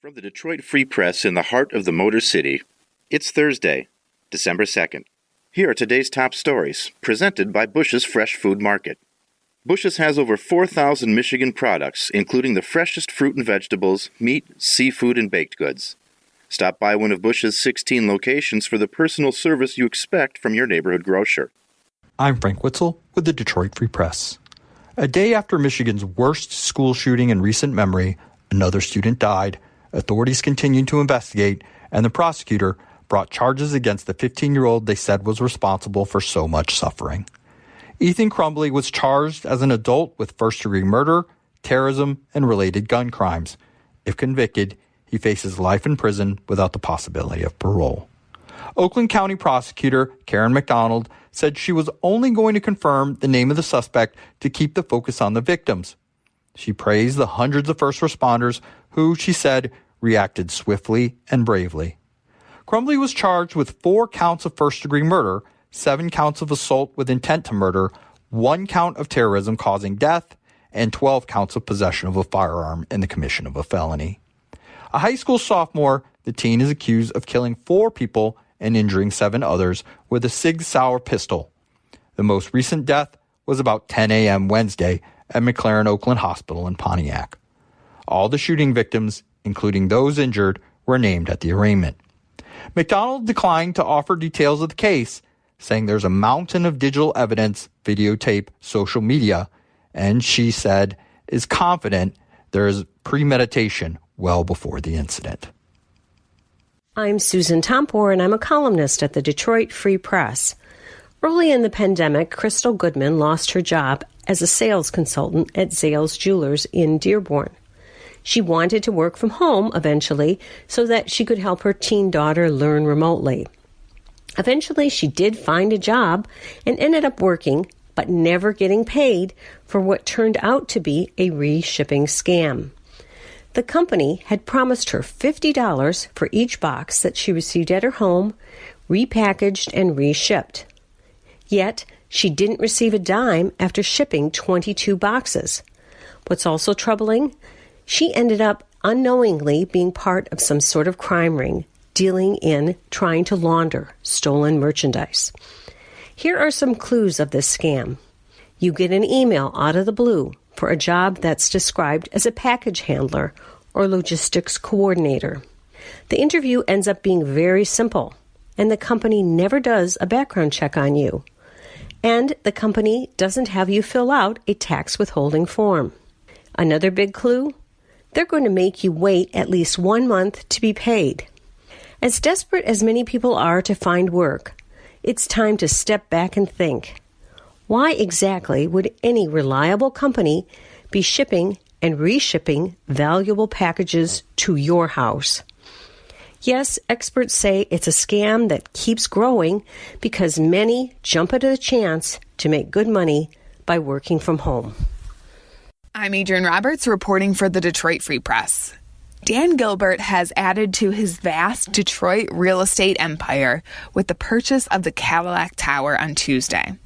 From the Detroit Free Press in the heart of the Motor City, it's Thursday, December 2nd. Here are today's top stories, presented by Bush's Fresh Food Market. Bush's has over 4,000 Michigan products, including the freshest fruit and vegetables, meat, seafood, and baked goods. Stop by one of Bush's 16 locations for the personal service you expect from your neighborhood grocer. I'm Frank Witzel with the Detroit Free Press. A day after Michigan's worst school shooting in recent memory, another student died. Authorities continued to investigate, and the prosecutor brought charges against the 15-year-old they said was responsible for so much suffering. Ethan Crumbley was charged as an adult with first-degree murder, terrorism, and related gun crimes. If convicted, he faces life in prison without the possibility of parole. Oakland County prosecutor Karen McDonald said she was only going to confirm the name of the suspect to keep the focus on the victims. She praised the hundreds of first responders who, she said, reacted swiftly and bravely. Crumbley was charged with 4 counts of first-degree murder, 7 counts of assault with intent to murder, 1 count of terrorism causing death, and 12 counts of possession of a firearm in the commission of a felony. A high school sophomore, the teen is accused of killing 4 people and injuring 7 others with a Sig Sauer pistol. The most recent death was about 10 a.m. Wednesday at McLaren Oakland Hospital in Pontiac. All the shooting victims, including those injured, were named at the arraignment. McDonald declined to offer details of the case, saying there's a mountain of digital evidence, videotape, social media, and she said is confident there is premeditation well before the incident. I'm Susan Tompor, and I'm a columnist at the Detroit Free Press. Early in the pandemic, Crystal Goodman lost her job as a sales consultant at Zales Jewelers in Dearborn. She wanted to work from home eventually so that she could help her teen daughter learn remotely. Eventually, she did find a job and ended up working, but never getting paid for what turned out to be a reshipping scam. The company had promised her $50 for each box that she received at her home, repackaged and reshipped. Yet, she didn't receive a dime after shipping 22 boxes. What's also troubling? She ended up unknowingly being part of some sort of crime ring, dealing in trying to launder stolen merchandise. Here are some clues of this scam. You get an email out of the blue for a job that's described as a package handler or logistics coordinator. The interview ends up being very simple, and the company never does a background check on you. And the company doesn't have you fill out a tax withholding form. Another big clue? They're going to make you wait at least 1 month to be paid. As desperate as many people are to find work, it's time to step back and think. Why exactly would any reliable company be shipping and reshipping valuable packages to your house? Yes, experts say it's a scam that keeps growing because many jump at the chance to make good money by working from home. I'm Adrienne Roberts reporting for the Detroit Free Press. Dan Gilbert has added to his vast Detroit real estate empire with the purchase of the Cadillac Tower on Tuesday.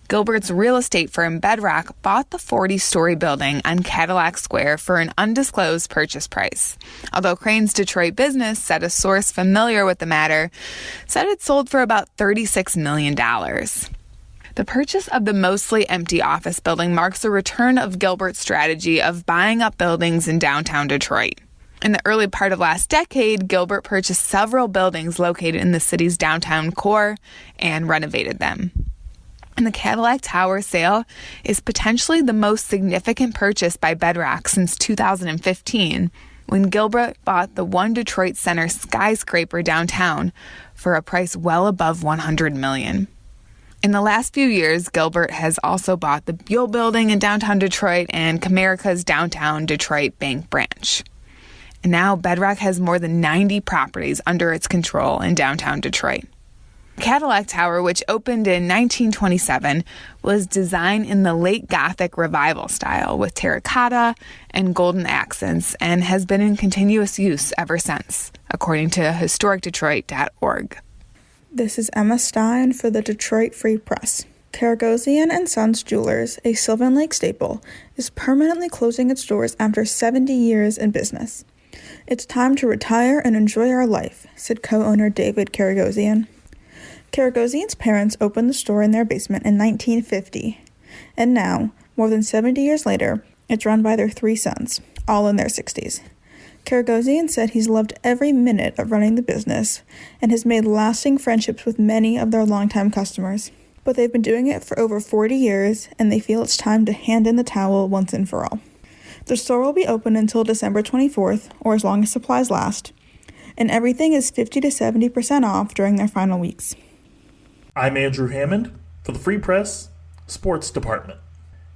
Gilbert's real estate firm Bedrock bought the 40-story building on Cadillac Square for an undisclosed purchase price, although Crane's Detroit business said a source familiar with the matter said it sold for about $36 million. The purchase of the mostly empty office building marks a return of Gilbert's strategy of buying up buildings in downtown Detroit. In the early part of last decade, Gilbert purchased several buildings located in the city's downtown core and renovated them. And the Cadillac Tower sale is potentially the most significant purchase by Bedrock since 2015, when Gilbert bought the One Detroit Center skyscraper downtown for a price well above $100 million. In the last few years, Gilbert has also bought the Buell Building in downtown Detroit and Comerica's downtown Detroit Bank branch. And now Bedrock has more than 90 properties under its control in downtown Detroit. Cadillac Tower, which opened in 1927, was designed in the late Gothic Revival style with terracotta and golden accents and has been in continuous use ever since, according to historicdetroit.org. This is Emma Stein for the Detroit Free Press. Karagosian and Sons Jewelers, a Sylvan Lake staple, is permanently closing its doors after 70 years in business. "It's time to retire and enjoy our life," said co-owner David Karagosian. Karagosian's parents opened the store in their basement in 1950, and now, more than 70 years later, it's run by their 3 sons, all in their 60s. Karagosian said he's loved every minute of running the business and has made lasting friendships with many of their longtime customers. But they've been doing it for over 40 years, and they feel it's time to hand in the towel once and for all. The store will be open until December 24th, or as long as supplies last, and everything is 50 to 70% off during their final weeks. I'm Andrew Hammond for the Free Press Sports Department.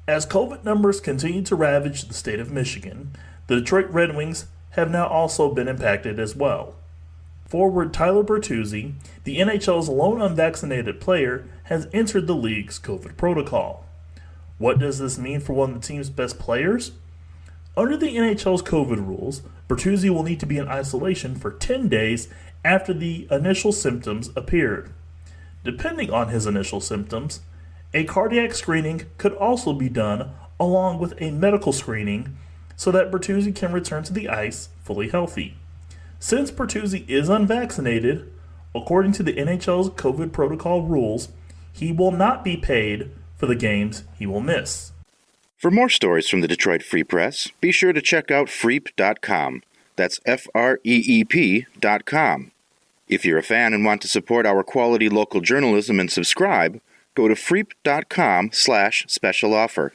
As COVID numbers continue to ravage the state of Michigan, the Detroit Red Wings have now also been impacted as well. Forward Tyler Bertuzzi, the NHL's lone unvaccinated player, has entered the league's COVID protocol. What does this mean for one of the team's best players? Under the NHL's COVID rules, Bertuzzi will need to be in isolation for 10 days after the initial symptoms appeared. Depending on his initial symptoms, a cardiac screening could also be done along with a medical screening so that Bertuzzi can return to the ice fully healthy. Since Bertuzzi is unvaccinated, according to the NHL's COVID protocol rules, he will not be paid for the games he will miss. For more stories from the Detroit Free Press, be sure to check out freep.com. That's FREEP.com. If you're a fan and want to support our quality local journalism and subscribe, go to freep.com/special offer.